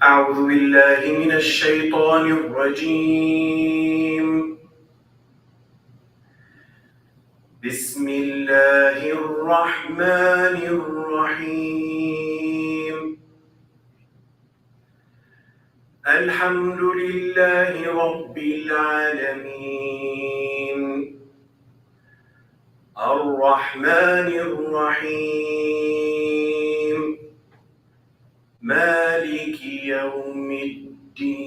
أعوذ بالله من الشيطان الرجيم. بسم الله الرحمن الرحيم. الحمد لله رب العالمين. الرحمن الرحيم. مالك يوم الدين.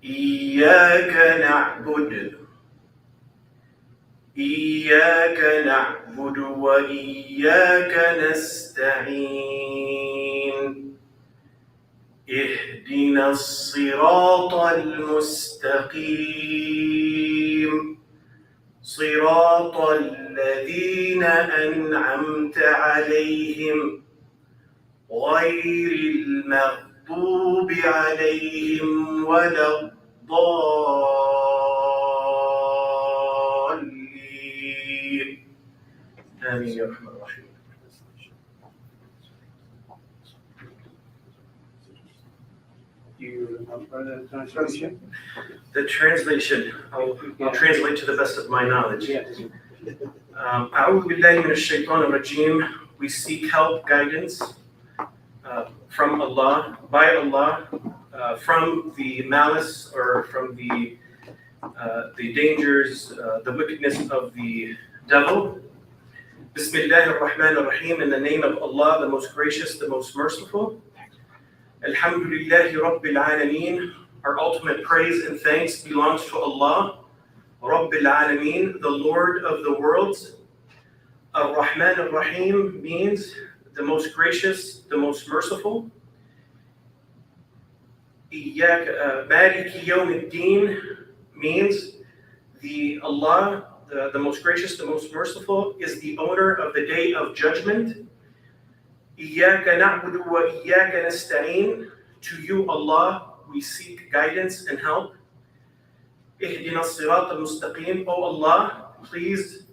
إياك نعبد وإياك نستعين. اهدنا الصراط المستقيم. صراط الذين أنعمت عليهم غير المغضوب عليهم ولا الضالين. آمين يا رحمن الرحيم. Do you remember the translation? The translation, I'll translate to the best of my knowledge. Yes. أعوذ بالله من الشيطان الرجيم. We seek help, guidance from Allah, by Allah, from the malice or from the dangers, the wickedness of the devil. Bismillah ar-Rahman ar-Rahim, in the name of Allah, the most gracious, the most merciful. Alhamdulillahi Rabbil Alameen. Our ultimate praise and thanks belongs to Allah, Rabbil Alameen, the Lord of the worlds. Ar-Rahman ar-Rahim means the most gracious, the most merciful. Maliki Yawm al-Din means the Allah, the most gracious, the most merciful, is the owner of the day of judgment. Iyaka na'budu wa iyaka nasta'in. To you, Allah, we seek guidance and help. Ihdina as-sirat al-mustaqim. Oh Allah, please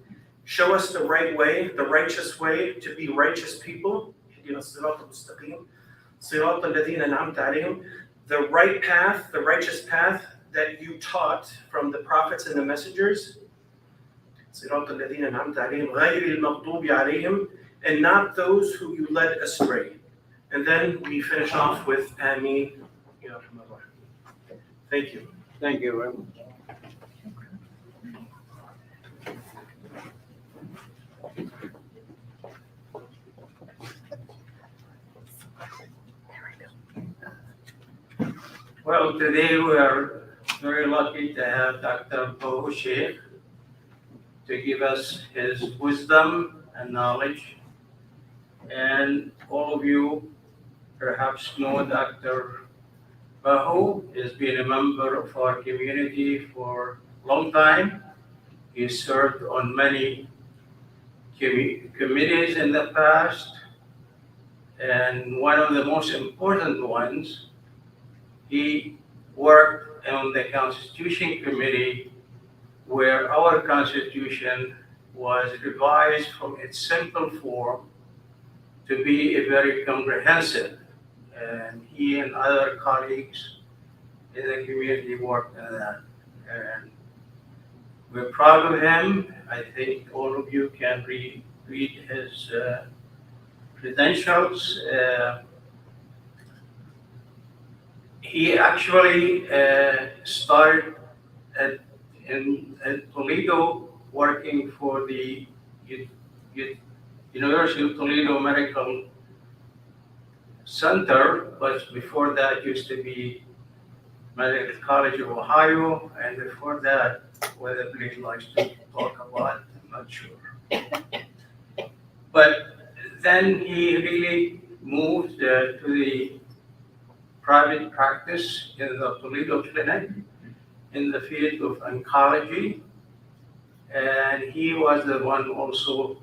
show us the right way, the righteous way to be righteous people. Ihdina as-sirat al-mustaqim. Sirat alladhina an'amta alayhim. The right path, the righteous path that you taught from the prophets and the messengers. Sirat alladhina an'amta alayhim ghayri al-maghdubi alayhim. And not those who you led astray. And then we finish off with Ameen. Thank you. Thank you very much. Well, today we are very lucky to have Dr. Bahu Shaikh to give us his wisdom and knowledge. And all of you perhaps know Dr. Bahu has been a member of our community for a long time. He served on many committees in the past, and one of the most important ones, he worked on the Constitution Committee, where our Constitution was revised from its simple form to be a very comprehensive. And he and other colleagues in the community worked on that. And we're proud of him. I think all of you can read his credentials. He actually started in Toledo working for the University of Toledo Medical Center, but before that used to be Medical College of Ohio, and before that, whether Blake likes to talk about, I'm not sure. But then he really moved to the private practice in the Toledo Clinic in the field of oncology, and he was the one also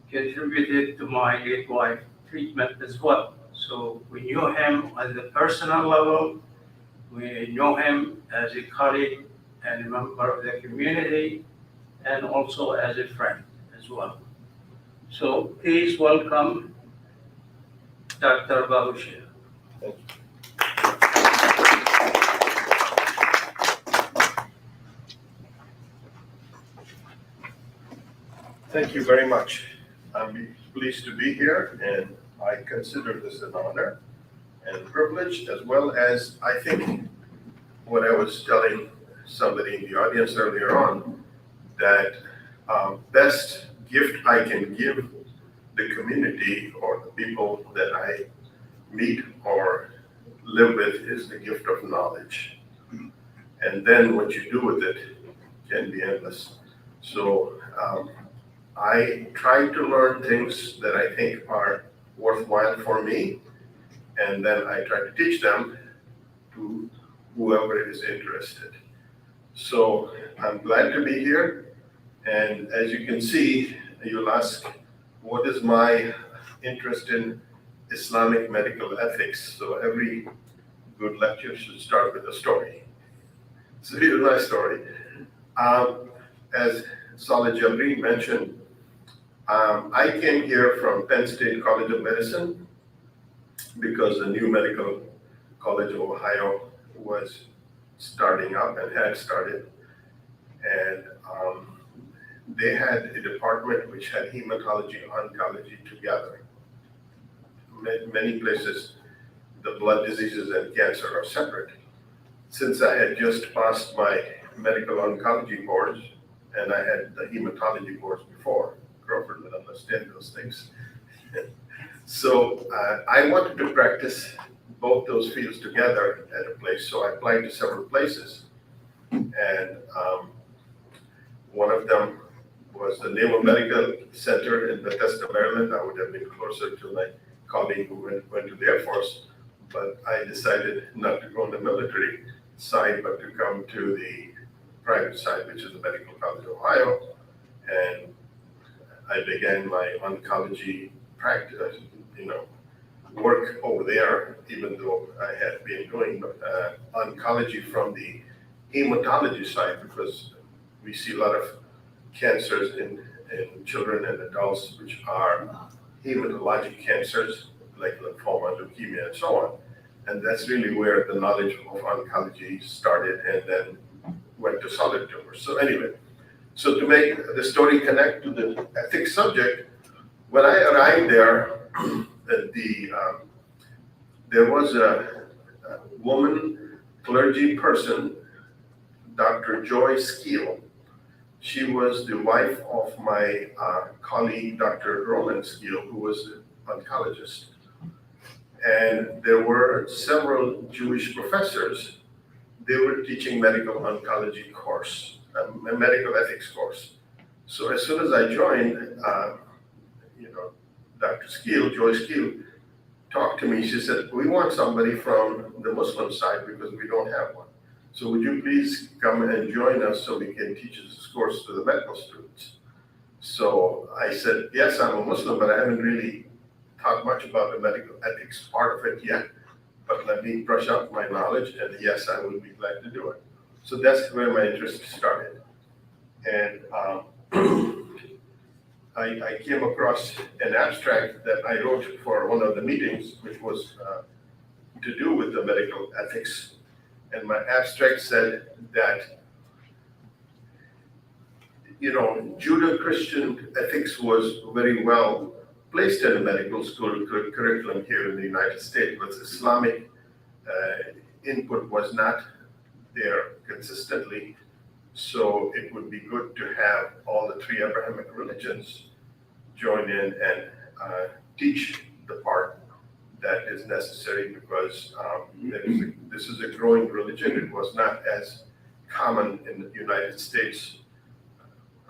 contributed to my late wife treatment as well. So we knew him at the personal level, we know him as a colleague and a member of the community, and also as a friend as well. So please welcome Dr. Bahu Shaikh. Thank you very much. I'm pleased to be here, and I consider this an honor and privilege, as well as I think what I was telling somebody in the audience earlier on, that best gift I can give the community or the people that I meet or live with is the gift of knowledge. And then what you do with it can be endless. So I try to learn things that I think are worthwhile for me, and then I try to teach them to whoever is interested. So I'm glad to be here, and as you can see, you'll ask, what is my interest in Islamic medical ethics? So every good lecture should start with a story. So here's my story. As Saleh Jabri mentioned, I came here from Penn State College of Medicine because the new Medical College of Ohio was starting up and had started. And they had a department which had hematology and oncology together. Many places, the blood diseases and cancer are separate. Since I had just passed my medical oncology boards and I had the hematology boards before, Crawford would understand those things. So I wanted to practice both those fields together at a place, so I applied to several places. And one of them was the Naval Medical Center in Bethesda, Maryland. I would have been closer to my colleague who went to the Air Force, but I decided not to go on the military side, but to come to the private side, which is the Medical College of Ohio. And I began my oncology practice, work over there, even though I had been doing oncology from the hematology side, because we see a lot of cancers in children and adults, which are hematologic cancers, like lymphoma, leukemia, and so on. And that's really where the knowledge of oncology started and then went to solid tumors. So anyway, so to make the story connect to the ethics subject, when I arrived there, there was a woman clergy person, Dr. Joy Skeel. She was the wife of my colleague, Dr. Roland Skeel, who was an oncologist. And there were several Jewish professors. They were teaching medical oncology course, a medical ethics course. So as soon as I joined, Dr. Skeel, Joy Skeel, talked to me. She said, we want somebody from the Muslim side because we don't have one. So would you please come and join us so we can teach this course to the medical students? So I said, yes, I'm a Muslim, but I haven't really thought much about the medical ethics part of it yet. But let me brush up my knowledge, and yes, I will be glad to do it. So that's where my interest started. And I came across an abstract that I wrote for one of the meetings, which was to do with the medical ethics. And my abstract said that, Judeo-Christian ethics was very well placed in the medical school curriculum here in the United States, but Islamic input was not there consistently. So it would be good to have all the three Abrahamic religions join in and teach the part that is necessary, because this is a growing religion. It was not as common in the United States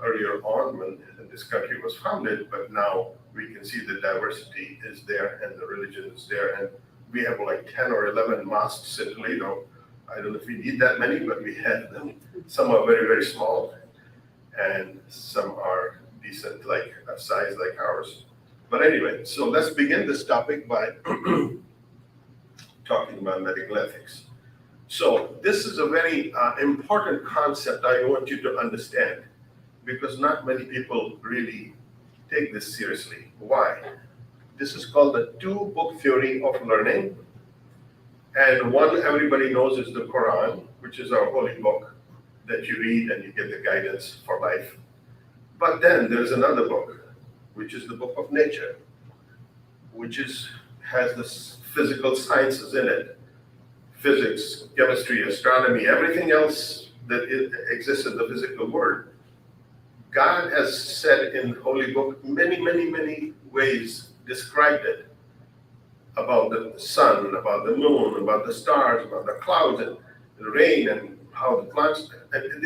earlier on when this country was founded, but now we can see the diversity is there and the religion is there. And we have like 10 or 11 mosques in Toledo. I don't know if we need that many, but we have them. Some are very, very small, and some are decent, like a size like ours. But anyway, so let's begin this topic by talking about medical ethics. So this is a very important concept I want you to understand, because not many people really take this seriously. Why? This is called the two-book theory of learning. And one everybody knows is the Quran, which is our holy book that you read and you get the guidance for life. But then there's another book, which is the book of nature, which has the physical sciences in it. Physics, chemistry, astronomy, everything else that exists in the physical world. God has said in the holy book many, many, many ways, described it, about the sun, about the moon, about the stars, about the clouds and the rain and how the plants, and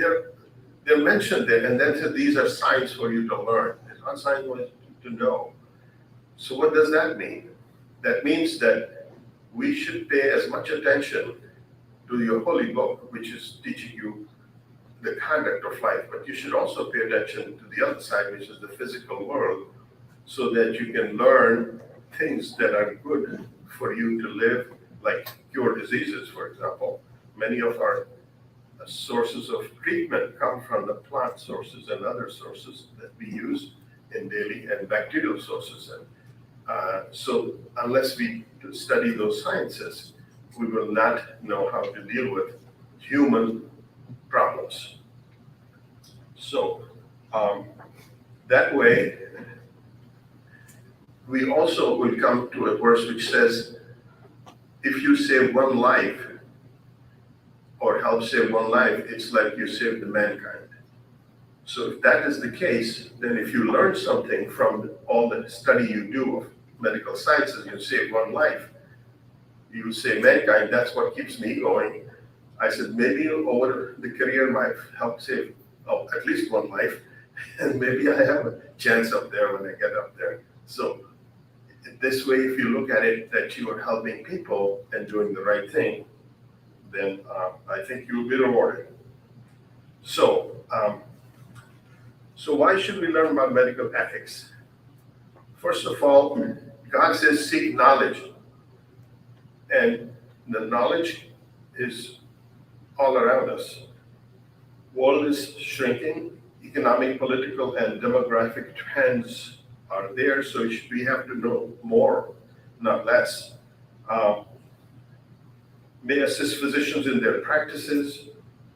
they're mentioned there, and then said these are signs for you to learn. It's not signs for you to know. So what does that mean? That means that we should pay as much attention to your holy book, which is teaching you the conduct of life, but you should also pay attention to the other side, which is the physical world, so that you can learn things that are good for you to live, like cure diseases, for example. Many of our sources of treatment come from the plant sources and other sources that we use in daily, and bacterial sources. And so unless we study those sciences, we will not know how to deal with human problems. So that way, we also will come to a verse which says, if you save one life or help save one life, it's like you saved the mankind. So if that is the case, then if you learn something from all the study you do of medical sciences, you save one life, you save mankind, that's what keeps me going. I said, maybe over the career I've helped save at least one life, and maybe I have a chance up there when I get up there. So this way, if you look at it that you are helping people and doing the right thing, then I think you will be rewarded. So, so why should we learn about medical ethics? First of all, God says seek knowledge, and the knowledge is all around us. World is shrinking, economic, political, and demographic trends are there, so we have to know more, not less. May assist physicians in their practices,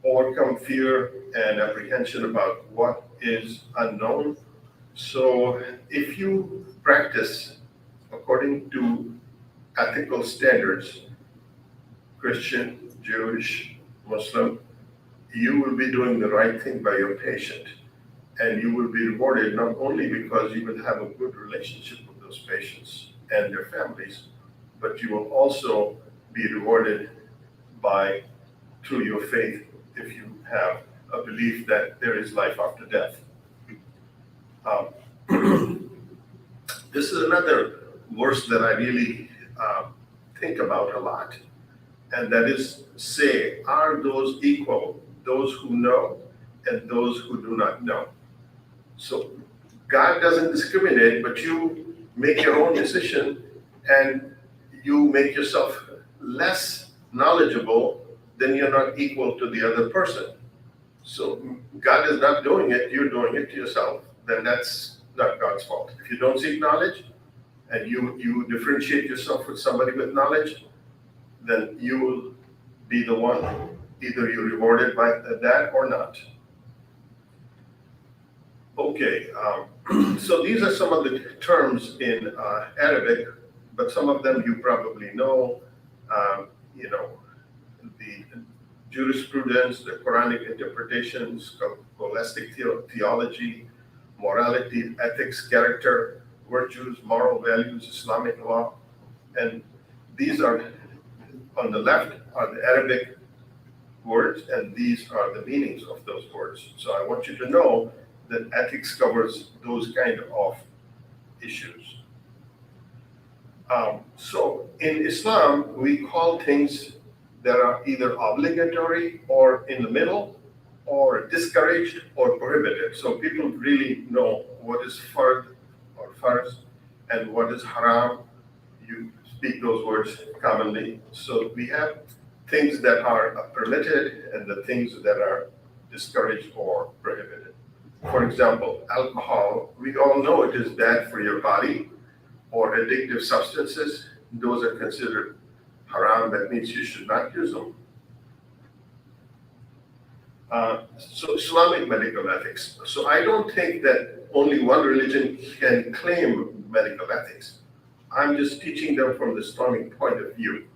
overcome fear and apprehension about what is unknown. So if you practice according to ethical standards, Christian, Jewish, Muslim, you will be doing the right thing by your patient. And you will be rewarded not only because you will have a good relationship with those patients and their families, but you will also be rewarded through your faith if you have a belief that there is life after death. This is another verse that I really think about a lot, and that is, say, are those equal, those who know and those who do not know? So God doesn't discriminate, but you make your own decision and you make yourself less knowledgeable, then you're not equal to the other person. So God is not doing it, you're doing it to yourself, then that's not God's fault. If you don't seek knowledge and you differentiate yourself with somebody with knowledge, then you will be the one, either you're rewarded by that or not. Okay, so these are some of the terms in Arabic, but some of them you probably know. The jurisprudence, the Quranic interpretations, scholastic theology, morality, ethics, character, virtues, moral values, Islamic law, and these are on the left are the Arabic words, and these are the meanings of those words. So I want you to know that ethics covers those kind of issues. So in Islam, we call things that are either obligatory or in the middle, or discouraged or prohibited. So people really know what is fard or farz and what is haram. You speak those words commonly. So we have things that are permitted and the things that are discouraged or prohibited. For example, alcohol, we all know it is bad for your body, or addictive substances, those are considered haram, that means you should not use them. So Islamic medical ethics. So I don't think that only one religion can claim medical ethics. I'm just teaching them from the Islamic point of view.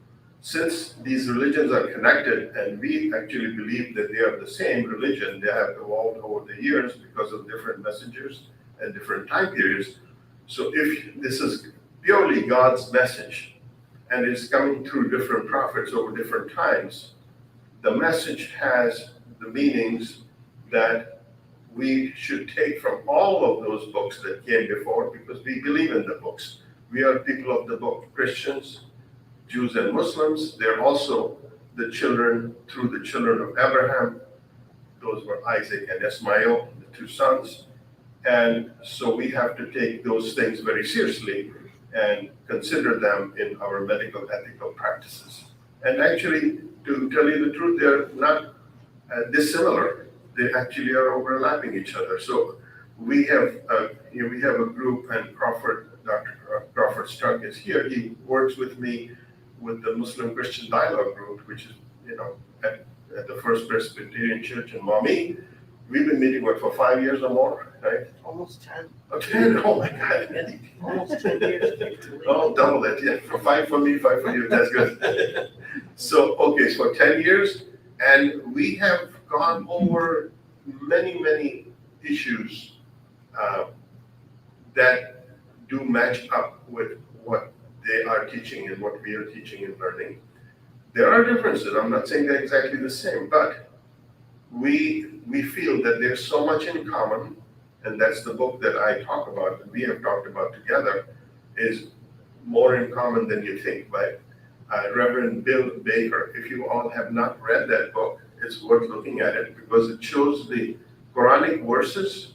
Since these religions are connected and we actually believe that they are the same religion, they have evolved over the years because of different messengers and different time periods. So if this is purely God's message and is coming through different prophets over different times, the message has the meanings that we should take from all of those books that came before, because we believe in the books. We are people of the book, Christians, Jews and Muslims. They're also the children, through the children of Abraham. Those were Isaac and Ismail, the two sons. And so we have to take those things very seriously and consider them in our medical ethical practices. And actually, to tell you the truth, they're not dissimilar. They actually are overlapping each other. So we have a group, and Dr. Crawford Stark is here. He works with me with the Muslim Christian Dialogue Group, which is, at the First Presbyterian Church in Maumee. We've been meeting for 5 years or more, right? Almost 10. Oh, 10, oh my God. Almost 10 years. Oh, double that, yeah. For 5 for me, 5 for you, that's good. So, okay, so 10 years, and we have gone over many, many issues that do match up with what they are teaching and what we are teaching and learning. There are differences. I'm not saying they're exactly the same, but we feel that there's so much in common, and that's the book that I talk about, that we have talked about together, is more in common than you think, by Reverend Bill Baker. If you all have not read that book, it's worth looking at it, because it shows the Quranic verses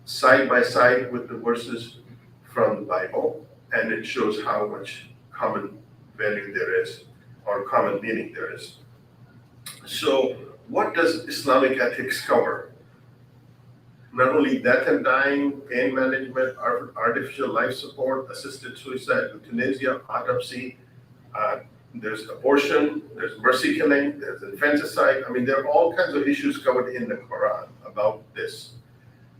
side by side with the verses from the Bible, and it shows how much common value there is, or common meaning there is. So what does Islamic ethics cover? Not only death and dying, pain management, artificial life support, assisted suicide, euthanasia, autopsy, there's abortion, there's mercy killing, there's infanticide. I mean, there are all kinds of issues covered in the Quran about this,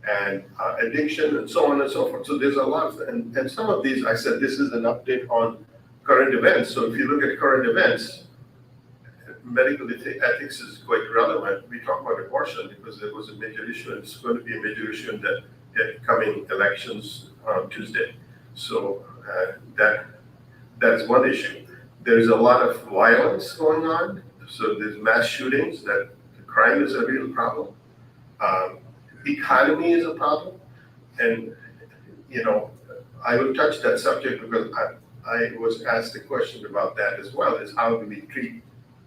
and addiction, and so on and so forth. So there's a lot of, and some of these, I said, this is an update on current events. So if you look at current events, medical ethics is quite relevant. We talk about abortion because there was a major issue, and it's going to be a major issue in the coming elections on Tuesday. So that's one issue. There's a lot of violence going on. So there's mass shootings, that crime is a real problem. Economy is a problem. And, I will touch that subject because I was asked a question about that as well, is how do we treat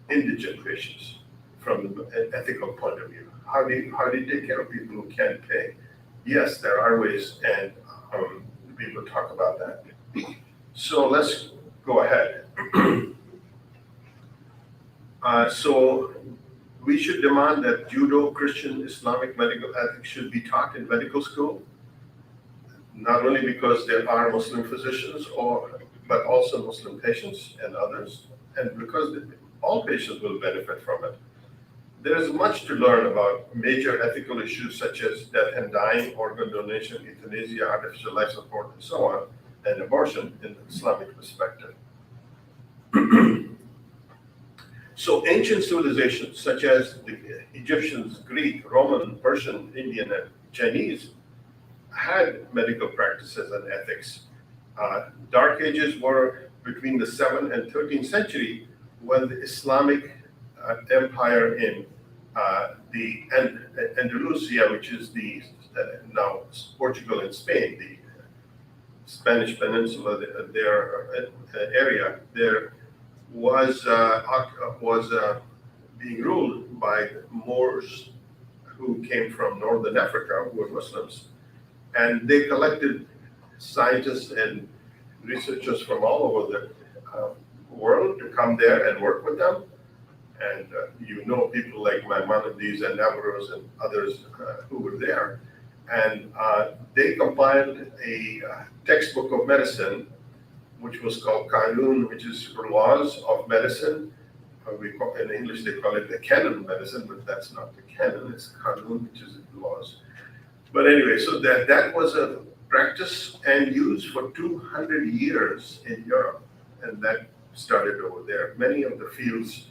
indigent patients from an ethical point of view? How do you take care of people who can't pay? Yes, there are ways, and we will talk about that. So let's go ahead. So we should demand that Judeo-Christian Islamic medical ethics should be taught in medical school, not only because there are Muslim physicians, but also Muslim patients and others, and because all patients will benefit from it. There is much to learn about major ethical issues such as death and dying, organ donation, euthanasia, artificial life support, and so on, and abortion in the Islamic perspective. So ancient civilizations such as the Egyptians, Greek, Roman, Persian, Indian, and Chinese had medical practices and ethics. Dark Ages were between the 7th and 13th century, when the Islamic empire in the Andalusia, which is the now Portugal and Spain, the Spanish Peninsula, their area, there was being ruled by Moors who came from northern Africa, who were Muslims, and they collected scientists and researchers from all over the world to come there and work with them. And people like Maimonides and Navarros and others who were there. And they compiled a textbook of medicine, which was called Kanun, which is for laws of medicine. In English, they call it the canon of medicine, but that's not the canon, it's Kanun, which is laws. But anyway, so that was a practice and used for 200 years in Europe, and that started over there. Many of the fields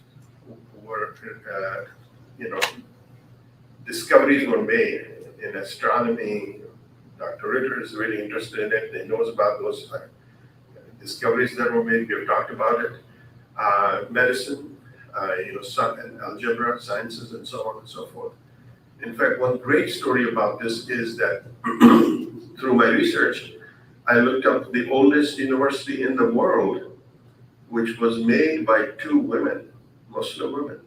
were, discoveries were made in astronomy. Dr. Ritter is really interested in it. He knows about those discoveries that were made. We have talked about it. Medicine, and algebra, sciences, and so on and so forth. In fact, one great story about this is that through my research, I looked up the oldest university in the world, which was made by two women, Muslim women,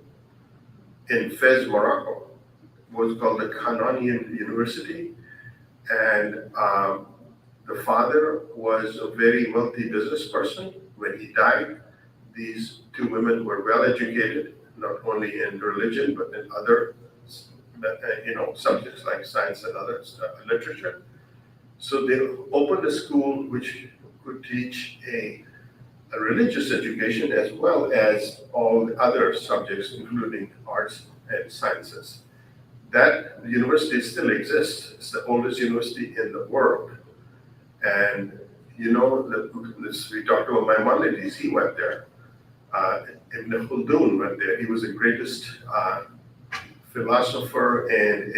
in Fez, Morocco. It was called the Kananian University. And the father was a very wealthy business person. When he died, these two women were well educated, not only in religion, but in other subjects like science and other literature. So they opened a school which could teach a religious education as well as all the other subjects, including arts and sciences. That university still exists. It's the oldest university in the world. And we talked about Maimonides, he went there. Ibn Khaldun went there. He was the greatest philosopher and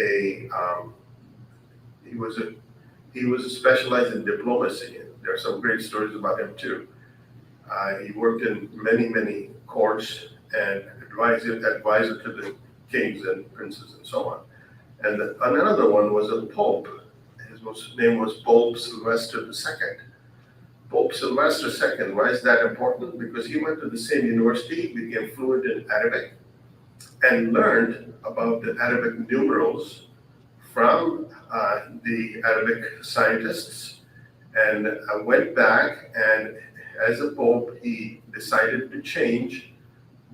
he was specialized in diplomacy. There are some great stories about him too. He worked in many courts and advisor to the kings and princes and so on. And another one was a pope. His name was Pope Sylvester II. Pope Sylvester II, why is that important? Because he went to the same university, became fluent in Arabic, and learned about the Arabic numerals from the Arabic scientists, and went back, and as a pope, he decided to change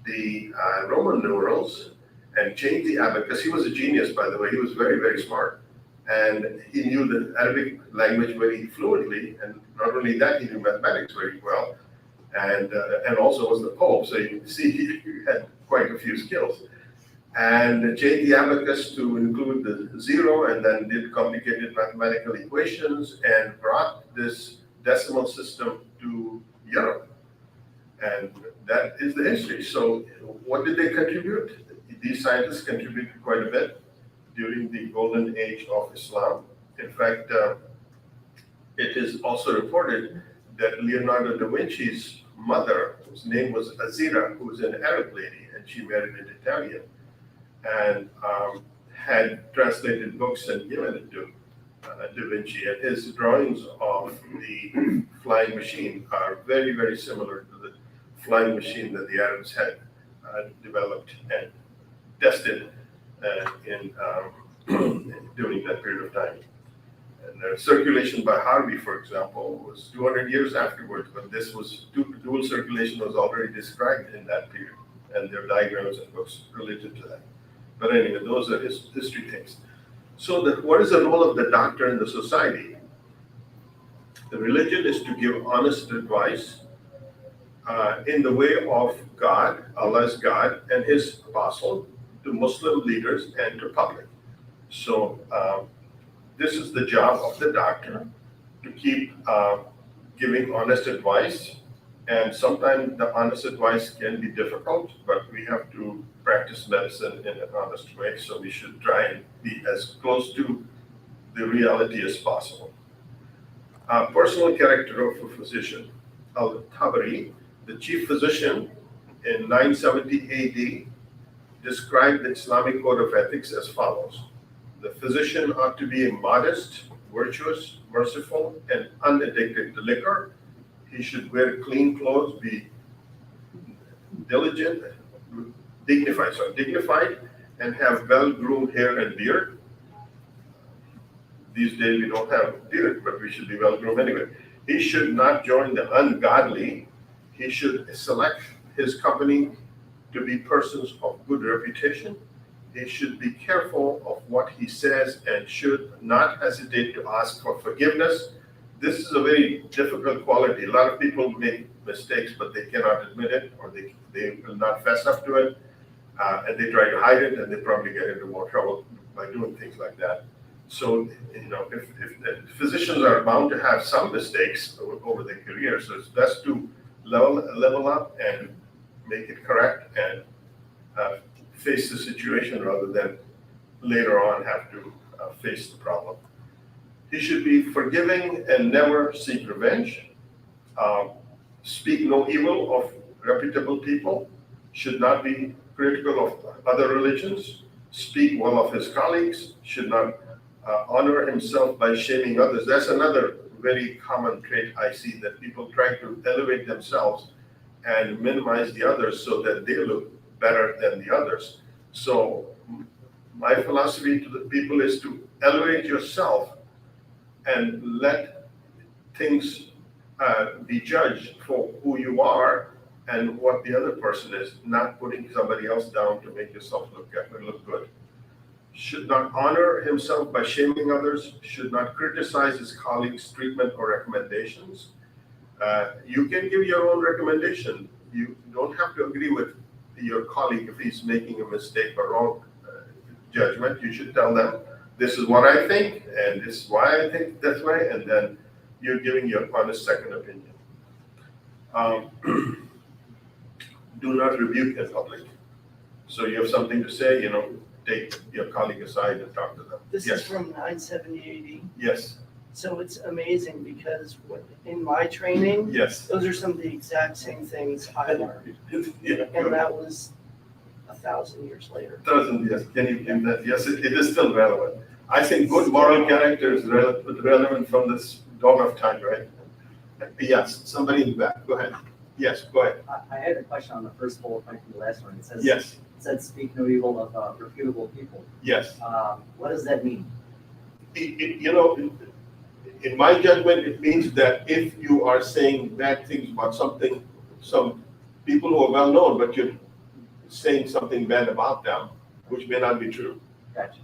the Roman numerals and change the abacus. He was a genius, by the way. He was very smart. And he knew the Arabic language very fluently, and not only that, he knew mathematics very well, and also was the Pope, so you can see he had quite a few skills. And changed the abacus to include the zero, and then did complicated mathematical equations, and brought this decimal system to Europe. And that is the history. So what did they contribute? These scientists contributed quite a bit during the golden age of Islam. In fact, it is also reported that Leonardo da Vinci's mother, whose name was Azira, who was an Arab lady, and she married an Italian, and had translated books and given it to Da Vinci. And his drawings of the flying machine are very similar to the flying machine that the Arabs had developed and tested during that period of time. And circulation by Harvey, for example, was 200 years afterwards, but this was dual circulation was already described in that period, and there are diagrams and books related to that. But anyway, those are history things. So what is the role of the doctor in the society? The religion is to give honest advice in the way of God, Allah's God, and His apostle, to Muslim leaders and to public. So this is the job of the doctor, to keep giving honest advice. And sometimes the honest advice can be difficult, but we have to practice medicine in an honest way. So we should try and be as close to the reality as possible. Personal character of a physician. Al-Tabari, the chief physician in 970 AD, described the Islamic code of ethics as follows. The physician ought to be modest, virtuous, merciful, and unaddicted to liquor. He should wear clean clothes, be dignified, and have well-groomed hair and beard. These days we don't have beard, but we should be well-groomed anyway. He should not join the ungodly. He should select his company to be persons of good reputation. he should be careful of what he says and should not hesitate to ask for forgiveness. This is a very difficult quality. A lot of people make mistakes, but they cannot admit it, or they will not fess up to it, and they try to hide it, and they probably get into more trouble by doing things like that. So, if the physicians are bound to have some mistakes over their career, so it's best to level up and make it correct and face the situation rather than later on have to face the problem. He should be forgiving and never seek revenge. Speak no evil of reputable people. Should not be critical of other religions. Speak well of his colleagues. Should not honor himself by shaming others. That's another very common trait I see, that people try to elevate themselves and minimize the others so that they look better than the others. So my philosophy to the people is to elevate yourself and let things be judged for who you are and what the other person is, not putting somebody else down to make yourself look good. Should not honor himself by shaming others, should not criticize his colleagues' treatment or recommendations. You can give your own recommendation. You don't have to agree with your colleague if he's making a mistake or wrong judgment. You should tell them, this is what I think, and this is why I think this way, and then you're giving your honest second opinion. Do not rebuke in public. So you have something to say, take your colleague aside and talk to them. This Yes. is from 970 AD. Yes, So it's amazing because in my training, yes. those are some of the exact same things I learned. Yeah. And that was 1,000 years later. Doesn't, yes, can you give that? Yes, it is still relevant. I think good moral character is relevant from this dawn of time, right? Yes, somebody in the back, go ahead. Yes, go ahead. I had a question on the first bullet point from the last one. It says, Yes, it said, speak no evil of reputable people. yes. What does that mean? In my judgment, it means that if you are saying bad things about something, some people who are well known, but you're saying something bad about them, which may not be true. Gotcha.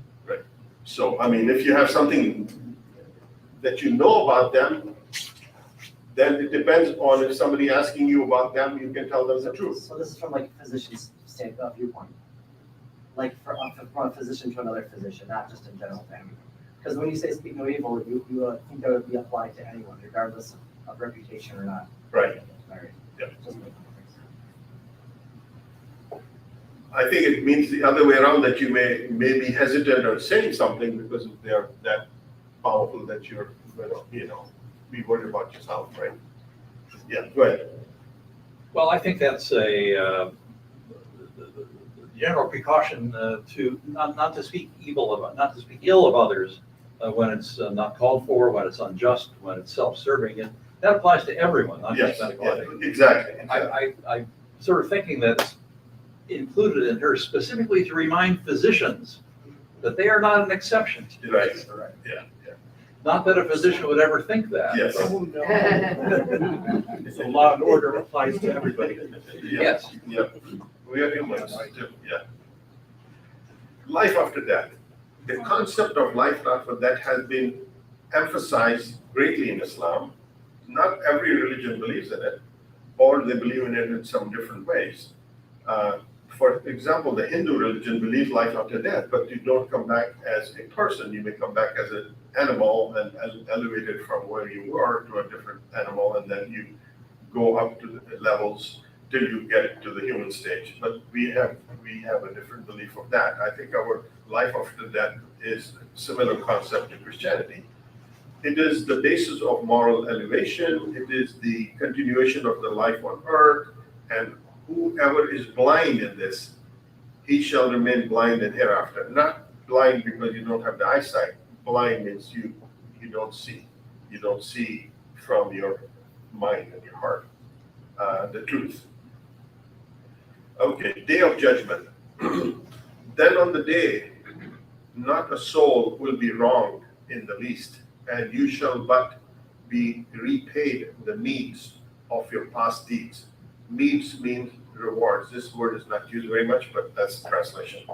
So, I mean, if you have something that you know about them, then it depends on if somebody asking you about them, you can tell them the truth. So this is from like a physician's viewpoint. Like from a physician to another physician, not just in general to anyone. Because when you say speak no evil, you think that would be applied to anyone, regardless of reputation or not. Right. All right. Yeah. Just making sense. I think it means the other way around, that you may be hesitant on saying something because they are that powerful that you're, be worried about yourself, right? Yeah, go ahead. Well, I think that's a general precaution to not to speak not to speak ill of others when it's not called for, when it's unjust, when it's self-serving, and that applies to everyone, not Yes, just medical yeah, ethics. exactly. I'm sort of thinking that it's included in her specifically to remind physicians that they are not an exception. Right, yeah. Not that a physician would ever think that. Yes. Oh, no. So law and order applies to everybody. Yeah. Yes. Yeah, we are humans too, yeah. Life after death. The concept of life after death has been emphasized greatly in Islam. Not every religion believes in it, or they believe in it in some different ways. For example, the Hindu religion believes life after death, but you don't come back as a person. You may come back as an animal and elevated from where you were to a different animal, and then you go up to the levels till you get to the human stage. But we have a different belief of that. I think our life after death is a similar concept to Christianity. It is the basis of moral elevation. It is the continuation of the life on earth, and whoever is blind in this, he shall remain blind in hereafter. Not blind because you don't have the eyesight. Blind means you don't see. You don't see from your mind and your heart the truth. Okay, day of judgment. Then on the day, not a soul will be wronged in the least, and you shall but be repaid the meeds of your past deeds. Meeds means rewards. This word is not used very much, but that's the translation.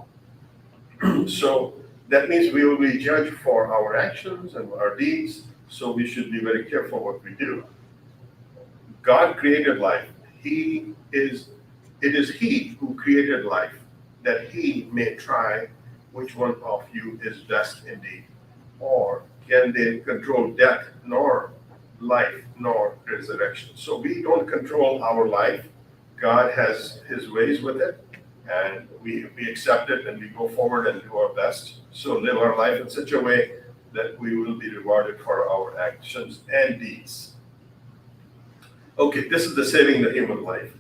So that means we will be judged for our actions and our deeds, so we should be very careful what we do. God created life. It is He who created life, that He may try which one of you is best indeed. Or can they control death, nor life, nor resurrection? So we don't control our life. God has His ways with it, and we accept it and we go forward and do our best. So live our life in such a way that we will be rewarded for our actions and deeds. Okay, this is the saving the human life.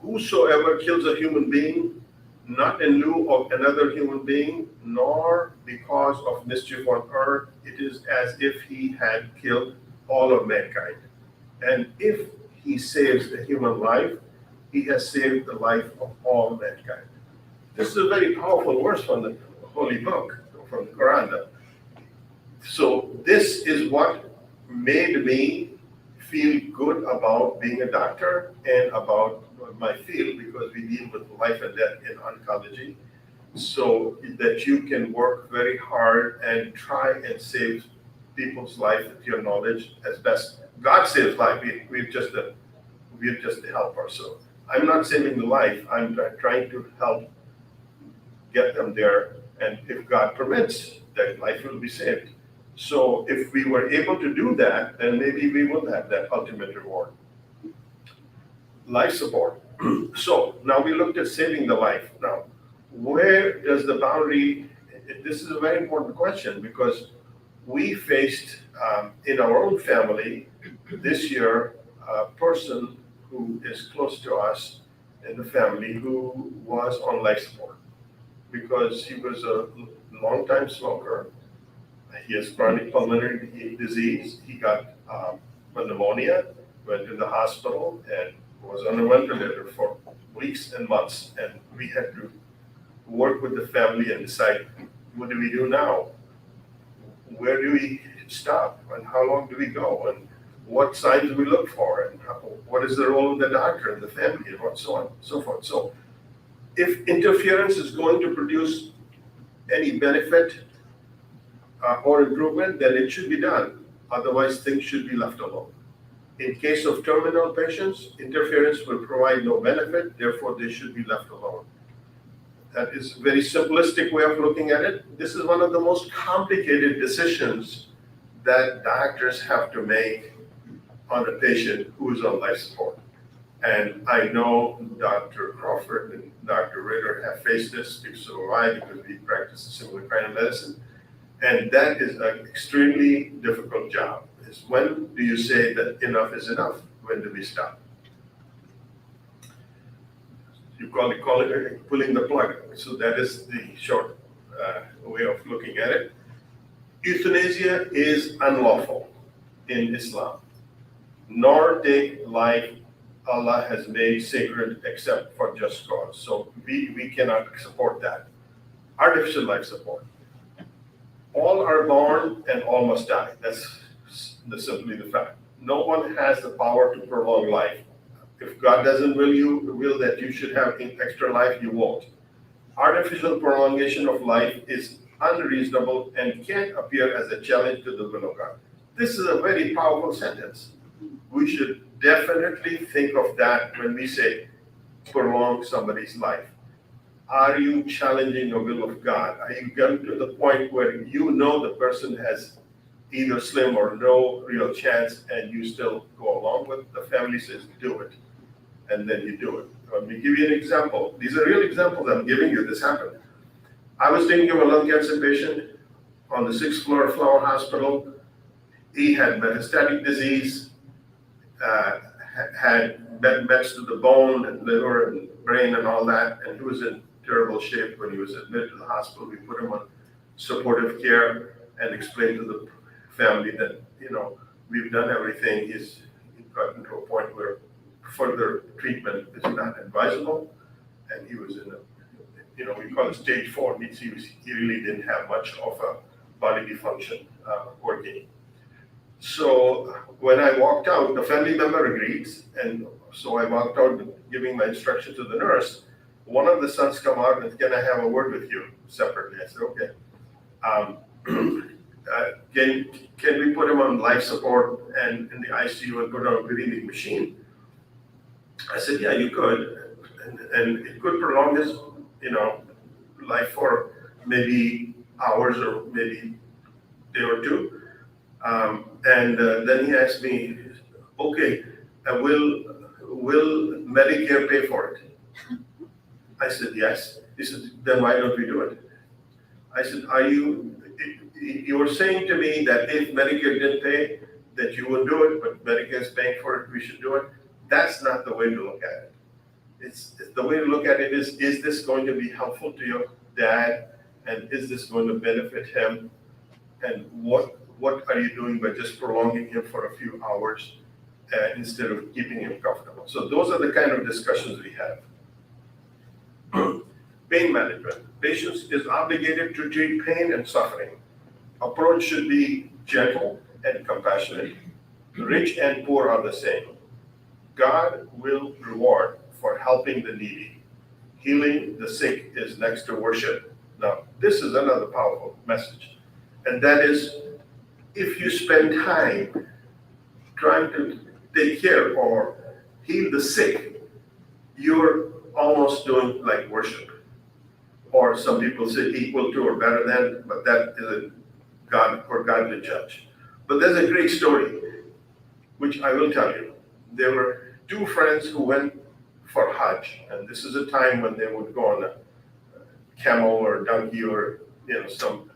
Whosoever kills a human being, not in lieu of another human being, nor because of mischief on earth, it is as if he had killed all of mankind. And if he saves a human life, he has saved the life of all mankind. This is a very powerful verse from the Holy Book, from the Quran. So this is what made me feel good about being a doctor and about my field, because we deal with life and death in oncology, so that you can work very hard and try and save people's life with your knowledge as best. God saves life. We're just the helper. So I'm not saving the life. I'm trying to help get them there, and if God permits, that life will be saved. So if we were able to do that, then maybe we will have that ultimate reward. Life support. So now we looked at saving the life. Now, where does the boundary, this is a very important question, because we faced in our own family this year a person who is close to us in the family who was on life support because he was a long-time smoker. He has chronic pulmonary disease. He got pneumonia, went to the hospital, and was on a ventilator for weeks and months. And we had to work with the family and decide, what do we do now? Where do we stop? And how long do we go? And what signs do we look for? And what is the role of the doctor and the family, and so on and so forth. So if interference is going to produce any benefit or improvement, then it should be done. Otherwise, things should be left alone. In case of terminal patients, interference will provide no benefit, therefore they should be left alone. That is a very simplistic way of looking at it. This is one of the most complicated decisions that doctors have to make on a patient who is on life support. And I know Dr. Crawford and Dr. Ritter have faced this, so have I, because we practice a similar kind of medicine. And that is an extremely difficult job. Is when do you say that enough is enough? When do we stop? You call it pulling the plug. So that is the short way of looking at it. Euthanasia is unlawful in Islam, nor take life Allah has made sacred except for just cause. So we cannot support that. Artificial life support. All are born and all must die. That's simply the fact. No one has the power to prolong life. If God doesn't will that you should have extra life, you won't. Artificial prolongation of life is unreasonable and can't appear as a challenge to the will of God. This is a very powerful sentence. We should definitely think of that when we say prolong somebody's life. Are you challenging the will of God? Are you getting to the point where you know the person has either slim or no real chance, and you still go along with it? The family says, do it. And then you do it. Let me give you an example. These are real examples I'm giving you. This happened. I was taking care of a lung cancer patient on the 6th floor of Flower Hospital. He had metastatic disease, had mets to the bone and liver and brain and all that, and he was in terrible shape when he was admitted to the hospital. We put him on supportive care and explained to the family that, we've done everything. He's gotten to a point where further treatment is not advisable, and he was in we call it stage 4, means he really didn't have much of a bodily function working. So when I walked out, the family member agreed, and so I walked out giving my instruction to the nurse. one of the sons come out and can I have a word with you separately? I said, okay. Can we put him on life support and in the ICU and put on a breathing machine? I said, yeah, you could. And it could prolong his, life for maybe hours or maybe day or two. Then he asked me, okay, will Medicare pay for it? I said, yes. He said, then why don't we do it? I said, you're saying to me that if Medicare didn't pay, that you would do it, but Medicare is paying for it, we should do it? That's not the way to look at it. The way to look at it is this going to be helpful to your dad? And is this going to benefit him? And what are you doing by just prolonging him for a few hours instead of keeping him comfortable? So those are the kind of discussions we have. Pain management. Patients is obligated to treat pain and suffering. Approach should be gentle and compassionate. Rich and poor are the same. God will reward for helping the needy. Healing the sick is next to worship. Now, this is another powerful message. And that is, if you spend time trying to take care or heal the sick, you're almost doing like worship. Or some people say equal to or better than, but that is God to judge. But there's a great story, which I will tell you. There were two friends who went for Hajj, and this is a time when they would go on a camel or donkey or some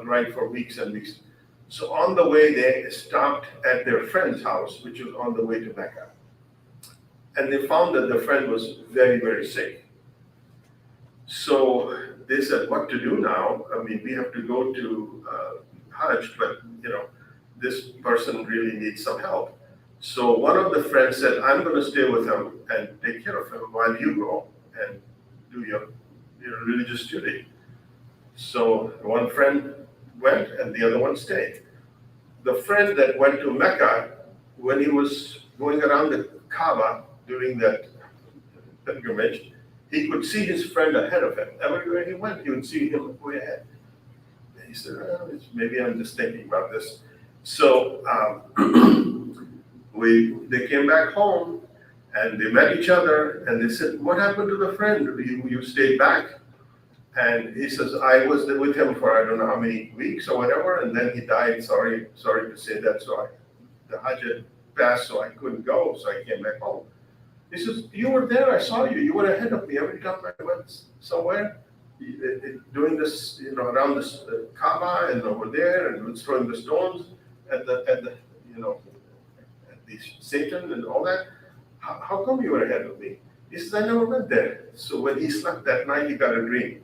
ride for weeks and weeks. So on the way, they stopped at their friend's house, which was on the way to Mecca. And they found that the friend was very, very sick. So they said, what to do now? I mean, we have to go to Hajj, but this person really needs some help. So one of the friends said, I'm going to stay with him and take care of him while you go and do your religious duty. So one friend went and the other one stayed. The friend that went to Mecca, when he was going around the Kaaba during that pilgrimage, he could see his friend ahead of him. Everywhere he went, he would see him way ahead. And he said, maybe I'm just thinking about this. So they came back home and they met each other and they said, what happened to the friend? You stayed back? And he says, I was with him for I don't know how many weeks or whatever, and then he died. Sorry to say that. So the Hajj had passed, so I couldn't go, so I came back home. He says, you were there, I saw you. You were ahead of me every time I went somewhere, doing this, around this Kaaba and over there, and throwing the stones at the Satan and all that. How come you were ahead of me? He says, I never went there. So when he slept that night, he got a dream.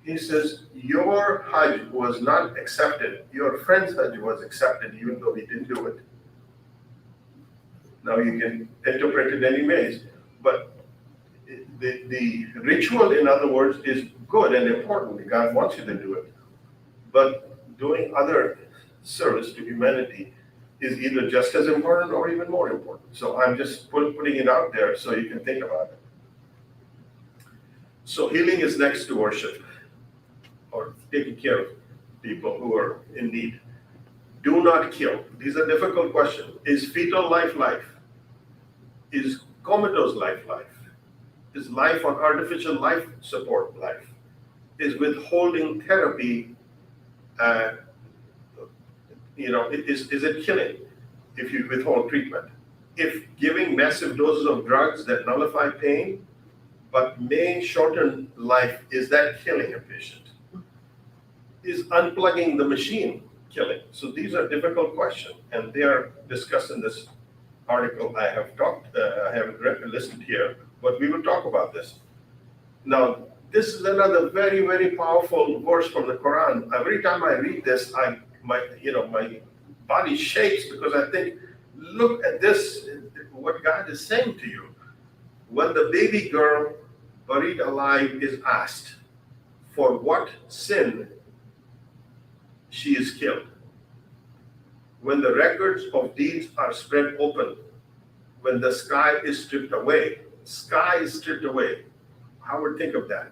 He says, your Hajj was not accepted. Your friend's Hajj was accepted, even though he didn't do it. Now you can interpret it any ways, but the ritual, in other words, is good and important. God wants you to do it. But doing other service to humanity is either just as important or even more important. So I'm just putting it out there so you can think about it. So healing is next to worship, or taking care of people who are in need. Do not kill. These are difficult questions. Is fetal life life? Is comatose life life? Is life on artificial life support life? Is withholding therapy, is it killing if you withhold treatment? If giving massive doses of drugs that nullify pain but may shorten life, is that killing a patient? Is unplugging the machine killing? So these are difficult questions, and they are discussed in this article I have listened here, but we will talk about this. Now, this is another very, very powerful verse from the Quran. Every time I read this, my body shakes because I think, look at this, what God is saying to you. When the baby girl buried alive is asked, for what sin she is killed. When the records of deeds are spread open, when the sky is stripped away, Howard, think of that.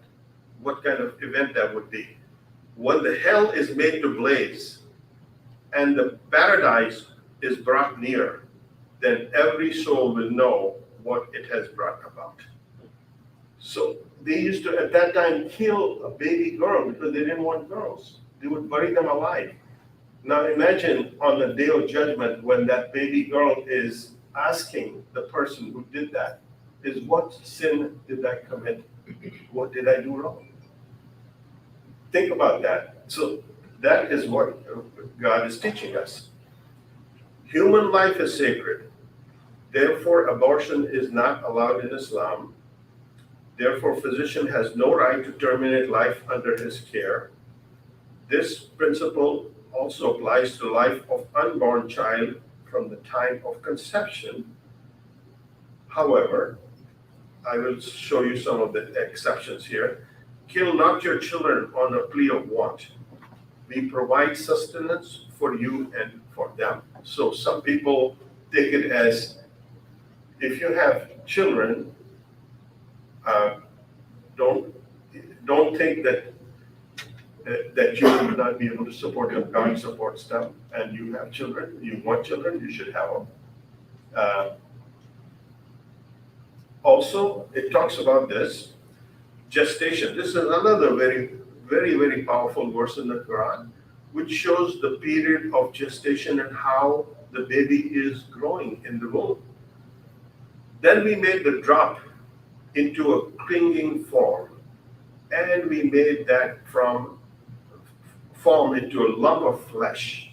What kind of event that would be. When the hell is made to blaze and the paradise is brought near, then every soul will know what it has brought about. So they used to, at that time, kill a baby girl because they didn't want girls. They would bury them alive. Now imagine on the day of judgment when that baby girl is asking the person who did that, is what sin did I commit? What did I do wrong? Think about that. So that is what God is teaching us. Human life is sacred. Therefore, abortion is not allowed in Islam. Therefore, physician has no right to terminate life under his care. This principle also applies to life of unborn child from the time of conception. However, I will show you some of the exceptions here. Kill not your children on a plea of want. We provide sustenance for you and for them. So some people take it as, if you have children, don't think that you will not be able to support them. God supports them, and you have children. You want children, you should have them. Also, it talks about this gestation. This is another very, very, very powerful verse in the Quran, which shows the period of gestation and how the baby is growing in the womb. Then we made the drop into a clinging form, and we made that form into a lump of flesh,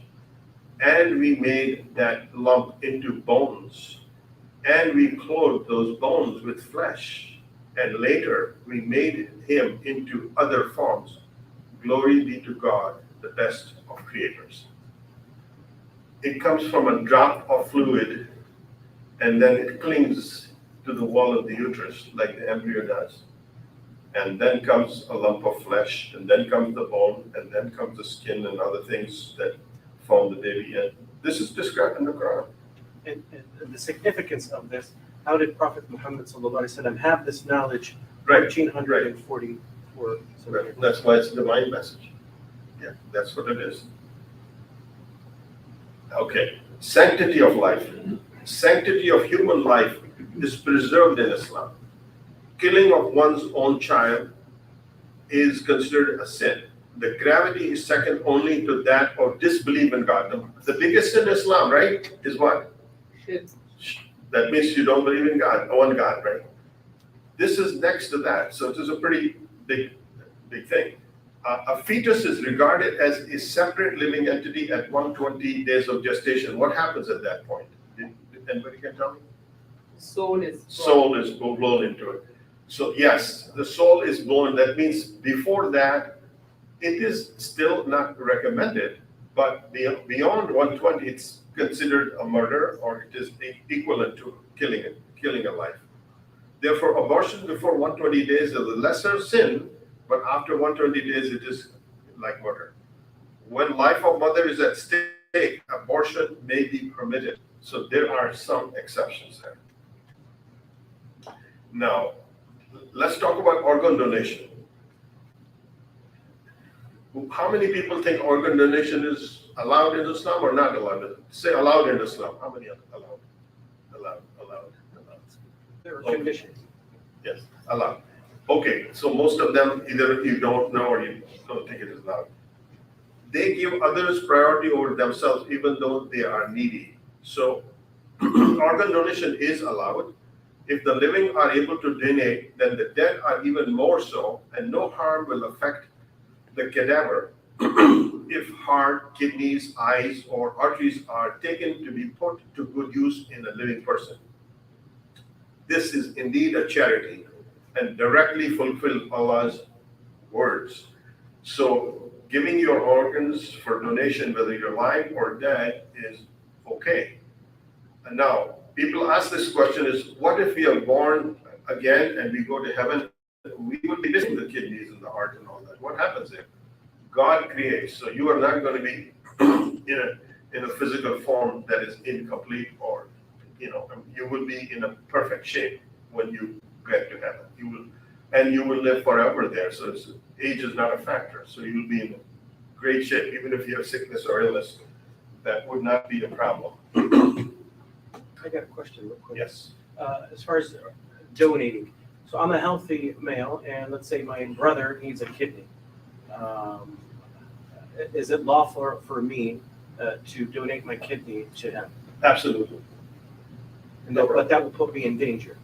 and we made that lump into bones, and we clothed those bones with flesh, and later we made him into other forms. Glory be to God, the best of creators. It comes from a drop of fluid, and then it clings to the wall of the uterus like the embryo does. And then comes a lump of flesh, and then comes the bone, and then comes the skin and other things that form the baby. And this is described in the Quran. And the significance of this, how did Prophet Muhammad ﷺ have this knowledge Right. 1444? Right. That's why it's a divine message. Yeah, that's what it is. Okay, sanctity of life. Sanctity of human life is preserved in Islam. Killing of one's own child is considered a sin. The gravity is second only to that of disbelief in God. The biggest sin in Islam, right, is what? That means you don't believe in God, one God, right? This is next to that, so it is a pretty big thing. A fetus is regarded as a separate living entity at 120 days of gestation. What happens at that point? Did anybody can tell me? Soul is Blown into it. So yes, the soul is blown. That means before that, it is still not recommended, but beyond 120, it's considered a murder, or it is equivalent to killing a life. Therefore, abortion before 120 days is a lesser sin, but after 120 days, it is like murder. When life of mother is at stake, abortion may be permitted. So there are some exceptions there. Now, let's talk about organ donation. How many people think organ donation is allowed in Islam or not allowed? Say allowed in Islam. How many are allowed? Allowed. There are Okay. conditions. Yes, allowed. Okay, so most of them either you don't know or you don't think it is allowed. They give others priority over themselves even though they are needy. So organ donation is allowed. If the living are able to donate, then the dead are even more so, and no harm will affect the cadaver if heart, kidneys, eyes, or arteries are taken to be put to good use in a living person. This is indeed a charity and directly fulfill Allah's words. So giving your organs for donation, whether you're alive or dead, is okay. And now, people ask this question is, what if we are born again and we go to heaven? We would be missing the kidneys and the heart and all that. What happens there? God creates, so you are not going to be in a physical form that is incomplete, or you will be in a perfect shape when you get to heaven. and you will live forever there. So age is not a factor. So you'll be in great shape, even if you have sickness or illness. That would not be a problem. I got a question real quick. Yes. As far as donating, so I'm a healthy male, and let's say my brother needs a kidney. Is it lawful for me to donate my kidney to him? Absolutely. But that will put me in danger.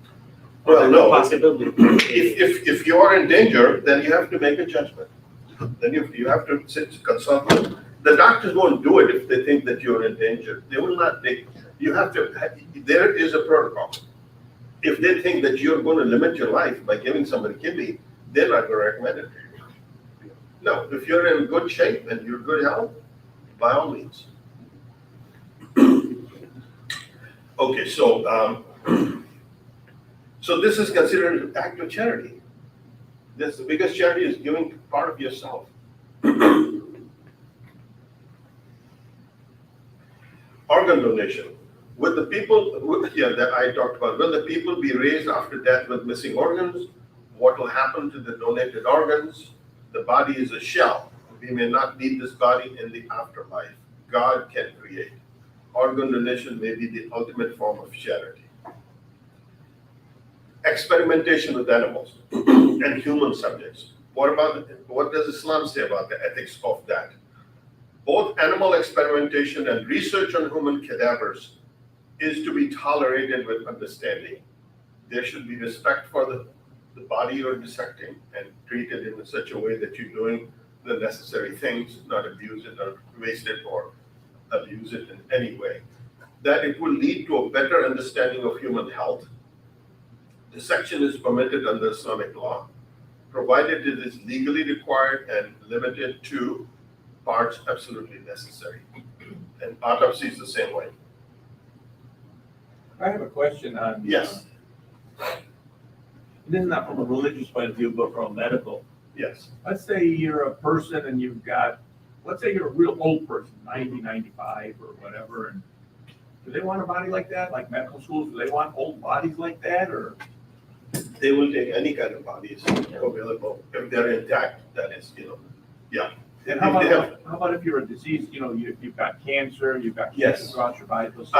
Well, There's no. a possibility. If you are in danger, then you have to make a judgment. Then you have to consult them. The doctors won't do it if they think that you're in danger. They will not take, you have to, there is a protocol. If they think that you're going to limit your life by giving somebody kidney, they're not going to recommend it to you. No, if you're in good shape and you're good health, by all means. Okay, so this is considered an act of charity. That's the biggest charity, is giving part of yourself. Organ donation. Will the people, that I talked about, will the people be raised after death with missing organs? What will happen to the donated organs? The body is a shell. We may not need this body in the afterlife. God can create. Organ donation may be the ultimate form of charity. Experimentation with animals and human subjects. What does Islam say about the ethics of that? Both animal experimentation and research on human cadavers is to be tolerated with understanding. There should be respect for the body you're dissecting and treat it in such a way that you're doing the necessary things, not abuse it or waste it or abuse it in any way. That it will lead to a better understanding of human health. Dissection is permitted under Islamic law, provided it is legally required and limited to parts absolutely necessary. And autopsy is the same way. I have a question on. Yes, This is not from a religious point of view, but from a medical. yes. Let's say you're a person and you've got, let's say you're a real old person, 90, 95 or whatever, and do they want a body like that? Like medical schools, do they want old bodies like that, or? They will take any kind of bodies available if they're intact, that is, yeah. And If they have- how about if you're a disease, you've got cancer, you've got Yes. cancer throughout your vitals?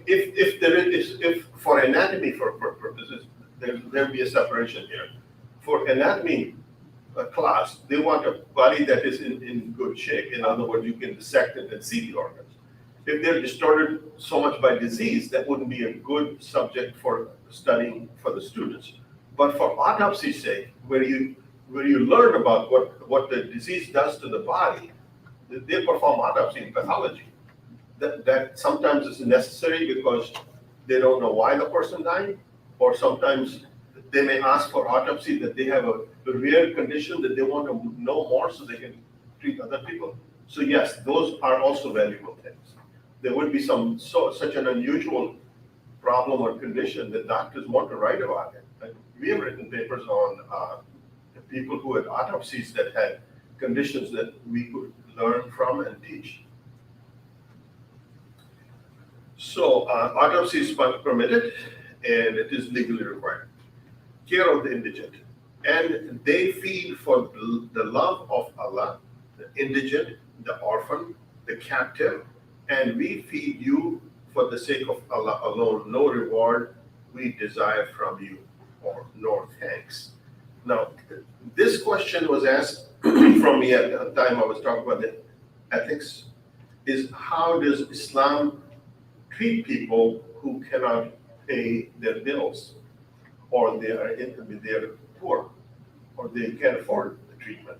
If for anatomy purposes, there'll be a separation here. For anatomy class, they want a body that is in good shape. In other words, you can dissect it and see the organs. If they're distorted so much by disease, that wouldn't be a good subject for studying for the students. But for autopsy's sake, where you learn about what the disease does to the body, they perform autopsy in pathology. That sometimes is necessary because they don't know why the person died, or sometimes they may ask for autopsy that they have a rare condition that they want to know more so they can treat other people. So yes, those are also valuable things. There would be such an unusual problem or condition that doctors want to write about it. And we have written papers on people who had autopsies that had conditions that we could learn from and teach. So autopsy is permitted and it is legally required. Care of the indigent. And they feed for the love of Allah, the indigent, the orphan, the captive, and we feed you for the sake of Allah alone. No reward we desire from you, or nor thanks. Now, this question was asked from me at the time I was talking about the ethics, is how does Islam treat people who cannot pay their bills, or they're poor, or they can't afford the treatment?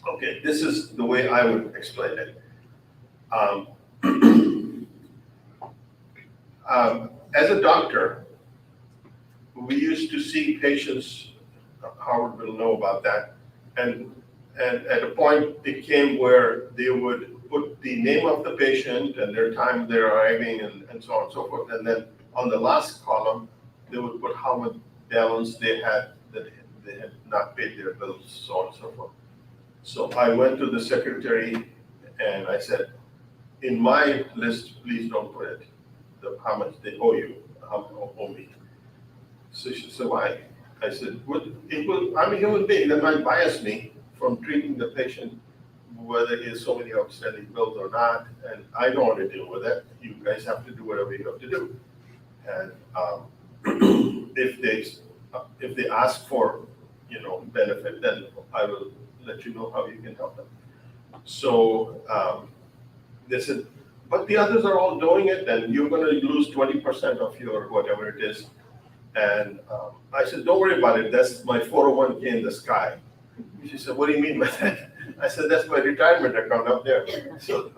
Okay, this is the way I would explain it. As a doctor, we used to see patients, Howard will know about that, and at a point it came where they would put the name of the patient and their time they're arriving and so on and so forth, and then on the last column, they would put how much balance they had that they had not paid their bills, so on and so forth. So I went to the secretary and I said, in my list, please don't put it, how much they owe you, how much owe me. So she said, why? I said, I'm a human being, that might bias me from treating the patient, whether he has so many outstanding bills or not, and I don't want to deal with that. You guys have to do whatever you have to do. And if they ask for, benefit, then I will let you know how you can help them. So they said, but the others are all doing it, and you're going to lose 20% of your whatever it is. And I said, don't worry about it. That's my 401k in the sky. She said, what do you mean by that? I said, that's my retirement account up there. So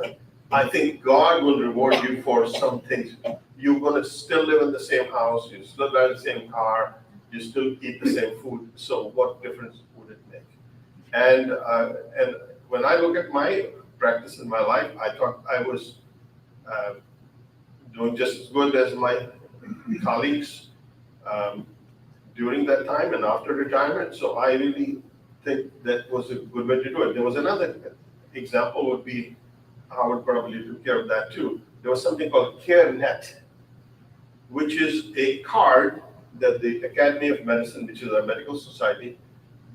I think God will reward you for some things. You're going to still live in the same house. You still drive the same car. You still eat the same food. So what difference would it make? And when I look at my practice in my life, I thought I was doing just as good as my colleagues during that time and after retirement. So I really think that was a good way to do it. There was another example would be Howard probably took care of that too. There was something called CareNet, which is a card that the Academy of Medicine, which is our medical society,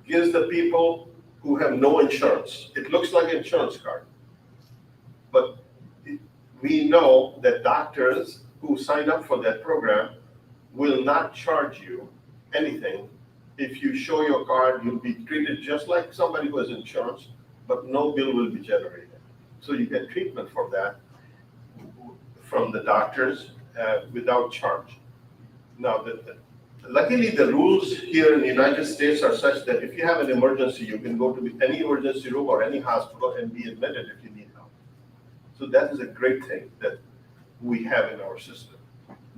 gives the people who have no insurance. It looks like an insurance card, but we know that doctors who sign up for that program will not charge you anything. If you show your card, you'll be treated just like somebody who has insurance, but no bill will be generated. So you get treatment for that from the doctors without charge. Now, luckily the rules here in the United States are such that if you have an emergency, you can go to any emergency room or any hospital and be admitted if you need help. So that is a great thing that we have in our system,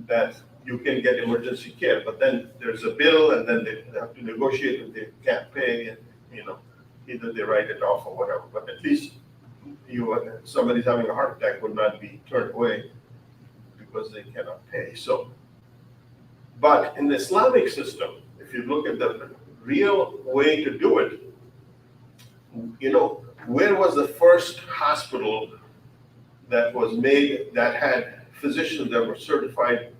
that you can get emergency care, but then there's a bill and then they have to negotiate if they can't pay, and either they write it off or whatever, but at least somebody's having a heart attack would not be turned away because they cannot pay. So, but in the Islamic system, if you look at the real way to do it, where was the first hospital that was made that had physicians that were certified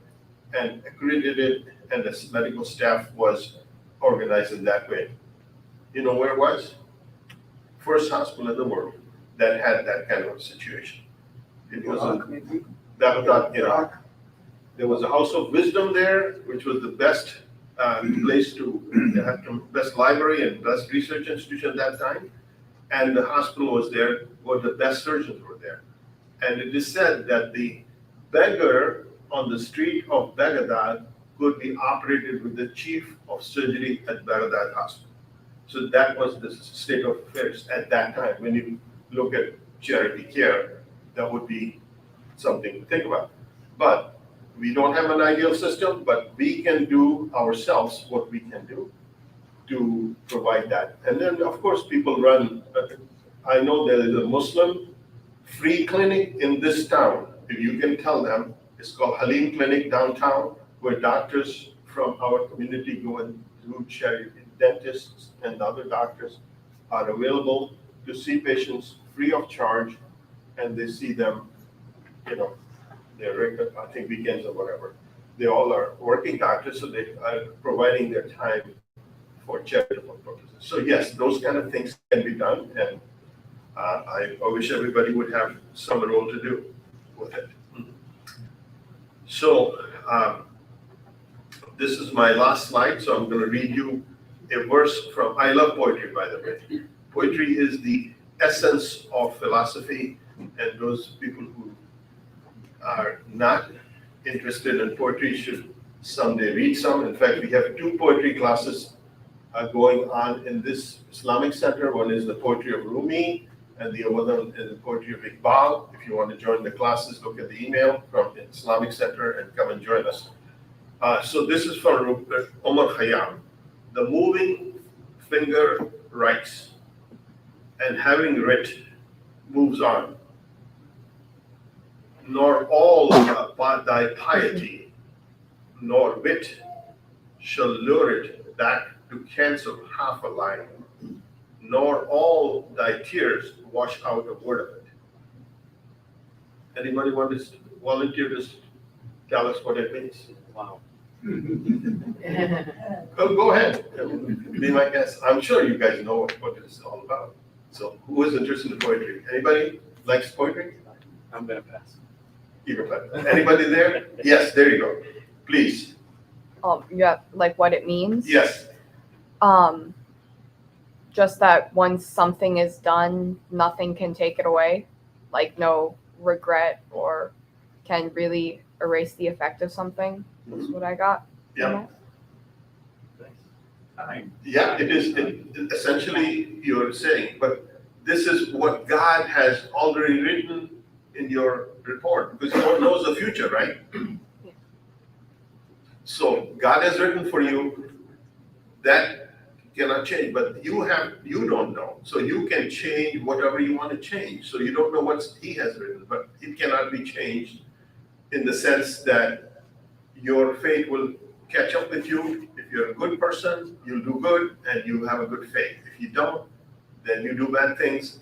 and accredited, and the medical staff was organized in that way? You know where it was? First hospital in the world that had that kind of situation. It was in Baghdad, Iraq. There was a House of Wisdom there, which was the best place best library and best research institution at that time. And the hospital was there, where the best surgeons were there. And it is said that the beggar on the street of Baghdad could be operated with the chief of surgery at Baghdad Hospital. So that was the state of affairs at that time. When you look at charity care, that would be something to think about. But we don't have an ideal system, but we can do ourselves what we can do to provide that. And then, of course, people run, I know there is a Muslim free clinic in this town. If you can tell them, it's called Halim Clinic downtown, where doctors from our community go and do charity. Dentists and other doctors are available to see patients free of charge, and they see them, they're regular, I think weekends or whatever. They all are working doctors, so they are providing their time for charitable purposes. So yes, those kind of things can be done, and I wish everybody would have some role to do with it. So this is my last slide, so I'm going to read you a verse from, I love poetry, by the way. Poetry is the essence of philosophy, and those people who are not interested in poetry should someday read some. In fact, we have 2 poetry classes going on in this Islamic Center. One is the poetry of Rumi, and the other one is the poetry of Iqbal. If you want to join the classes, look at the email from the Islamic Center and come and join us. So this is from Omar Khayyam. The moving finger writes, and having writ moves on. Nor all thy piety, nor wit shall lure it back to cancel half a line, nor all thy tears wash out a word of it. Anybody want to volunteer to tell us what it means? Wow. Go ahead, be my guest. I'm sure you guys know what it's all about. So who is interested in poetry? Anybody likes poetry? I'm gonna pass. Anybody there? Yes, there you go. Please, Yeah, like what it means. yes. Just that once something is done, nothing can take it away. Like no regret or can really erase the effect of something. That's what I got. from Yeah. it. Time. Yeah, it is, essentially you're saying, but this is what God has already written in your report, because God knows the future, right? So God has written for you, that cannot change, but you don't know. So you can change whatever you want to change. So you don't know what He has written, but it cannot be changed in the sense that your fate will catch up with you. If you're a good person, you'll do good and you have a good fate. If you don't, then you do bad things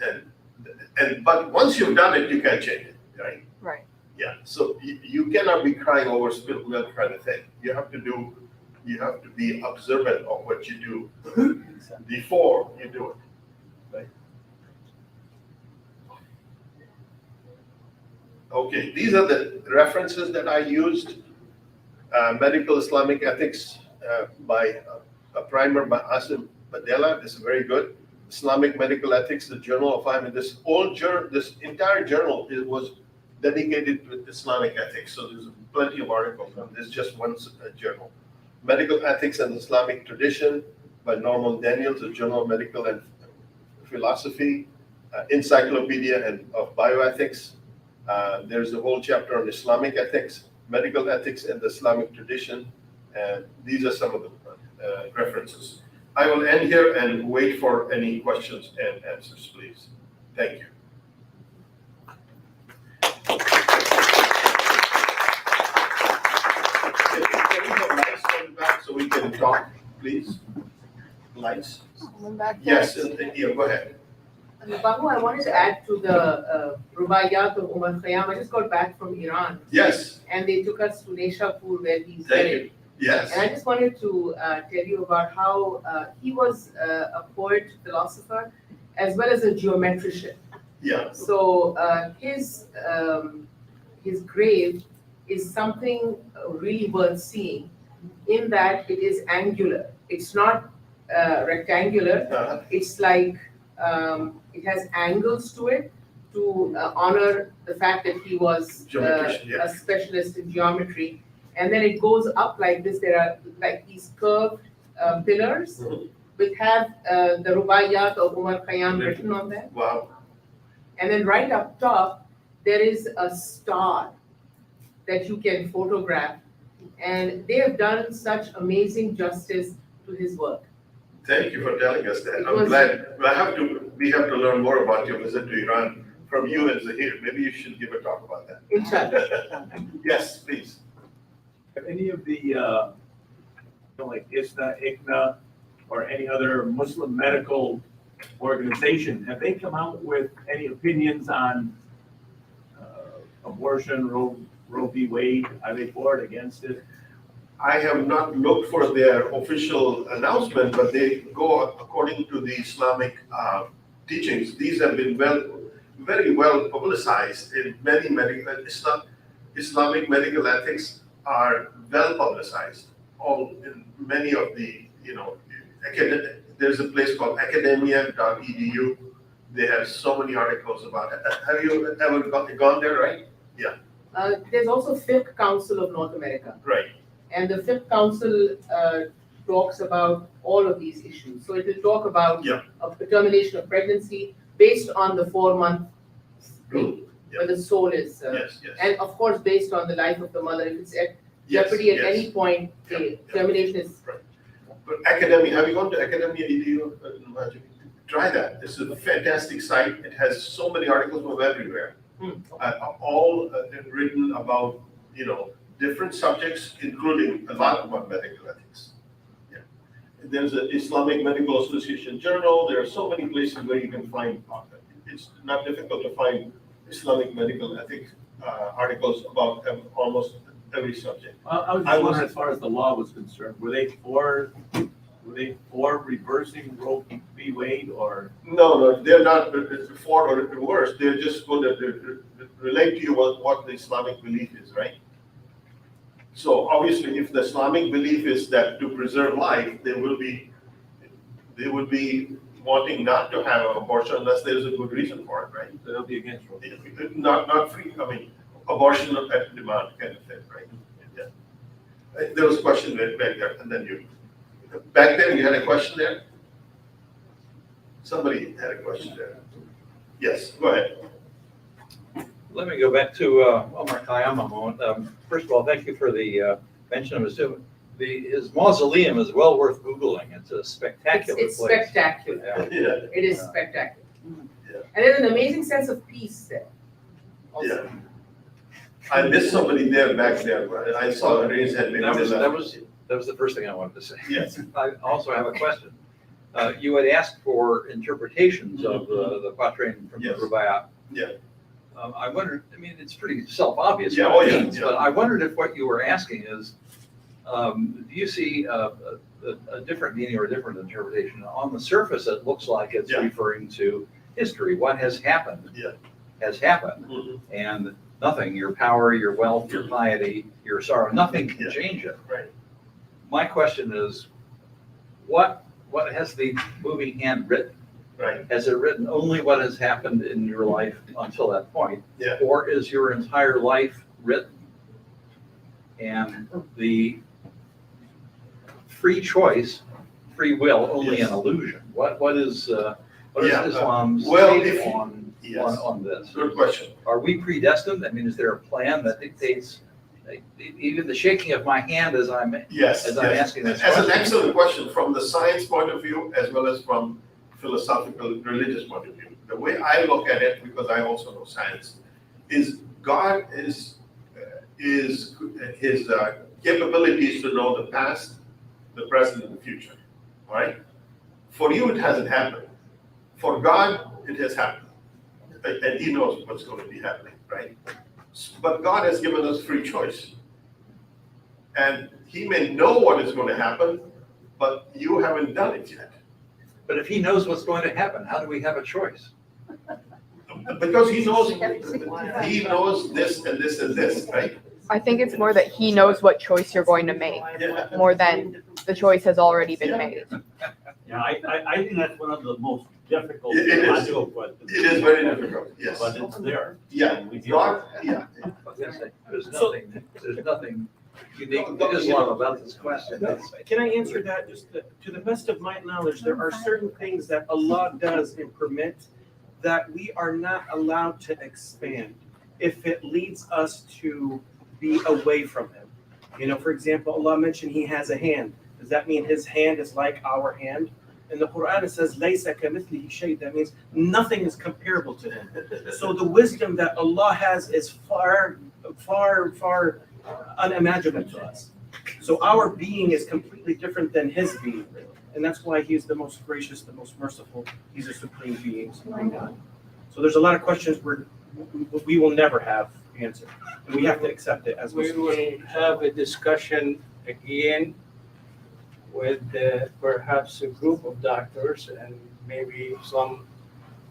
but once you've done it, you can't change it, right? Right. Yeah, so you cannot be crying over spilled milk kind of thing. You have to be observant of what you do before you do it, right? Okay, these are the references that I used. Medical Islamic Ethics by a primer by Asim Badela. This is very good. Islamic Medical Ethics, the Journal of Ahmed. This entire journal was dedicated to Islamic ethics. So there's plenty of articles, and there's just one journal. Medical Ethics and Islamic Tradition by Norman Daniels, the Journal of Medical and Philosophy. Encyclopedia of Bioethics. There's a whole chapter on Islamic ethics, medical ethics, and the Islamic tradition. And these are some of the references. I will end here and wait for any questions and answers, please. Thank you. Can we have lights on the back so we can talk, please? Lights? Someone back there? Yes, yeah, go ahead. Bahu, I wanted to add to the Rubaiyat of Umar Khayyam. I just got back from Iran Yes, and they took us to Nishapur where he's thank buried. you. Yes. And I just wanted to tell you about how he was a poet, philosopher, as well as a geometrician. Yeah. So his grave is something really worth seeing in that it is angular. It's not rectangular. Uh-huh. It's like it has angles to it to honor the fact that he was Geometrician, yeah. a specialist in geometry. And then it goes up like this. There are like these curved pillars Mhm. which have the Rubaiyat of Umar Khayyam written on them. Wow. And then right up top, there is a star that you can photograph. And they have done such amazing justice to his work. Thank you for telling us that. It I'm was- glad. We have to learn more about your visit to Iran from you and Zahir. Maybe you should give a talk about that. Inshallah. Yes, please. Have any of the, like ISNA, ICNA, or any other Muslim medical organization, have they come out with any opinions on abortion, Roe v. Wade? Are they for it, against it? I have not looked for their official announcement, but they go according to the Islamic teachings. These have been very well publicized in many medical, Islamic medical ethics are well publicized. All in many of the, there's a place called academia.edu. They have so many articles about it. Have you ever gone there, right? Yeah. There's also Fiqh Council of North America. Right. And the Fiqh Council talks about all of these issues. So it will talk about Yeah. a termination of pregnancy based on the 4-month thing, Yeah. where the soul is. Yes, yes. And of course, based on the life of the mother, if it's at Yes, jeopardy at yes. any point, Yeah, the yeah. termination is. But academia, have you gone to academia.edu? Try that. It's a fantastic site. It has so many articles from everywhere. All written about, different subjects, including a lot about medical ethics. Yeah. There's an Islamic Medical Association journal. There are so many places where you can find it's not difficult to find Islamic medical ethics articles about almost every subject. I was I just was- wondering, as far as the law was concerned, were they for reversing Roe v. Wade, or? No, they're not for or reverse, they're just going to relate to you what the Islamic belief is, right? So obviously, if the Islamic belief is that to preserve life, they would be wanting not to have an abortion unless there's a good reason for it, right? They'll be against Roe. Not free, I mean, abortion at demand kind of thing, right? Yeah. There was a question back there, and then you, back there, you had a question there? Somebody had a question there. Yes, go ahead. Let me go back to Omar Khayyam a moment. First of all, thank you for the mention of his tomb. His mausoleum is well worth Googling. It's a spectacular It's place. spectacular. Yeah. Yeah, It is spectacular. And there's an amazing sense of peace there. yeah. I missed somebody there back there, but I saw a raised hand. Maybe That they was, left. that was the first thing I wanted to say. Yes. I also have a question. You had asked for interpretations of the quatrain from the Yes. Rubaiyat. Yeah. I wondered, I mean, it's pretty self-obvious Yeah, what oh, it yeah, means, yeah. but I wondered if what you were asking is, do you see a different meaning or a different interpretation? On the surface, it looks like it's Yeah. referring to history. What has happened Yeah. has happened. Mhm. And nothing, your power, your wealth, your piety, your sorrow, nothing can Yeah. change it. Right. My question is, what has the moving hand written? Right, Has it written only what has happened in your life until that point? Yeah. Or is your entire life written? And the free choice, free will, only an Yes. illusion. What is Yeah, Islam's well, take if- yes. on this? good question. Are we predestined? I mean, is there a plan that dictates, even the shaking of my hand as I'm Yes, As I'm yes. asking this As an question. excellent question from the science point of view, as well as from philosophical, religious point of view. The way I look at it, because I also know science, is God is his capabilities to know the past, the present, and the future, right? For you, it hasn't happened. For God, it has happened. And he knows what's going to be happening, right? But God has given us free choice. And he may know what is going to happen, but you haven't done it yet. But if he knows what's going to happen, how do we have a choice? Because he knows this and this and this, right? I think it's more that he knows what choice you're going to make, Yeah. more than the choice has already been made. Yeah, I think that's one of the most difficult It is. theological questions. It is very difficult, yes. But it's there. Yeah, We deal God, with it. yeah. There's nothing unique to Islam about this question. Can I answer that? Just to the best of my knowledge, there are certain things that Allah does and permit that we are not allowed to expand if it leads us to be away from Him. You know, for example, Allah mentioned He has a hand. Does that mean His hand is like our hand? In the Quran, it says, "Laysa kamithlihi shay." That means nothing is comparable to Him. So the wisdom that Allah has is far, far, far unimaginable to us. So our being is completely different than His being. And that's why He's the most gracious, the most merciful. He's a supreme being, supreme God. So there's a lot of questions we will never have answered. And we have to accept it as We Muslims. will have a discussion again with perhaps a group of doctors and maybe some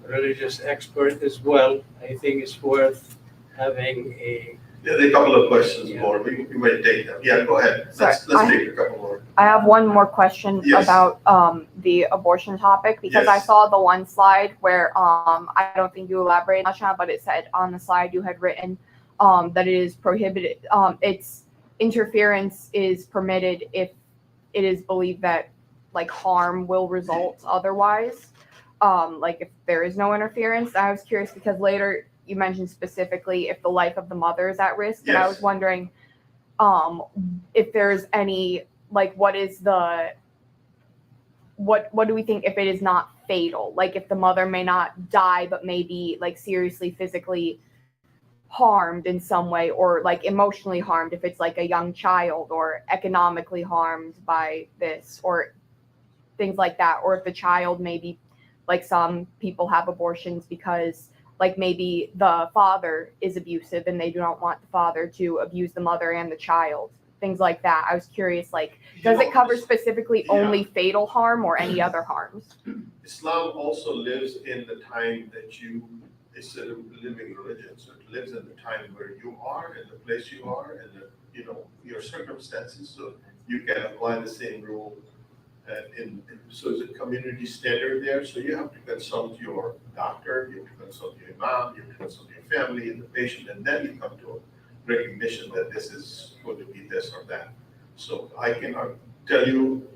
religious expert as well. I think it's worth having a, There are a couple of questions more, we may take them. Yeah, go ahead. Let's Sorry, take a couple more. I have one more question Yes. about the abortion topic, because I Yes. saw the one slide where I don't think you elaborated much on it, but it said on the slide you had written that it is prohibited, its interference is permitted if it is believed that like harm will result otherwise, like if there is no interference. I was curious because later you mentioned specifically if the life of the mother is at risk, and I was Yes. wondering if there's any, like, what is the, what do we think if it is not fatal? Like if the mother may not die, but may be like seriously physically harmed in some way, or like emotionally harmed if it's like a young child, or economically harmed by this, or things like that. Or if the child maybe, like some people have abortions because like maybe the father is abusive and they do not want the father to abuse the mother and the child, things like that. I was curious, like, does it cover specifically Yeah. only fatal harm or any other harms? Islam also lives in the time that it's a living religion, so it lives in the time where you are, and the place you are, and your circumstances, so you can apply the same rule. So it's a community standard there, so you have to consult your doctor, you have to consult your imam, you have to consult your family and the patient, and then you come to a recognition that this is going to be this or that. So I cannot tell you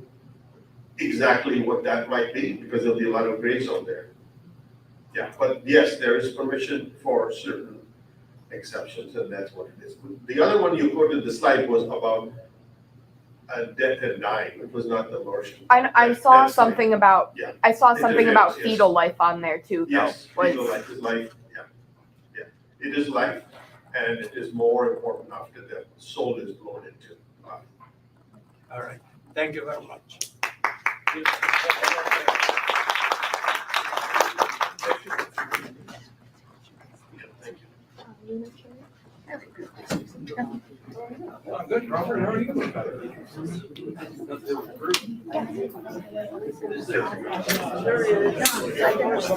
exactly what that might be, because there'll be a lot of gray zone there. Yeah, but yes, there is permission for certain exceptions, and that's what it is. The other one you quoted, the slide, was about death and dying. It was not the abortion. I That- saw that's something like- about, yeah. I saw something about Yes. fetal life on there too, though. Yes, was- fetal life is life, yeah. It is life, and it is more important after the soul is blown into life. All right, thank you very much. Thank you. I'm good, Robert, how are you?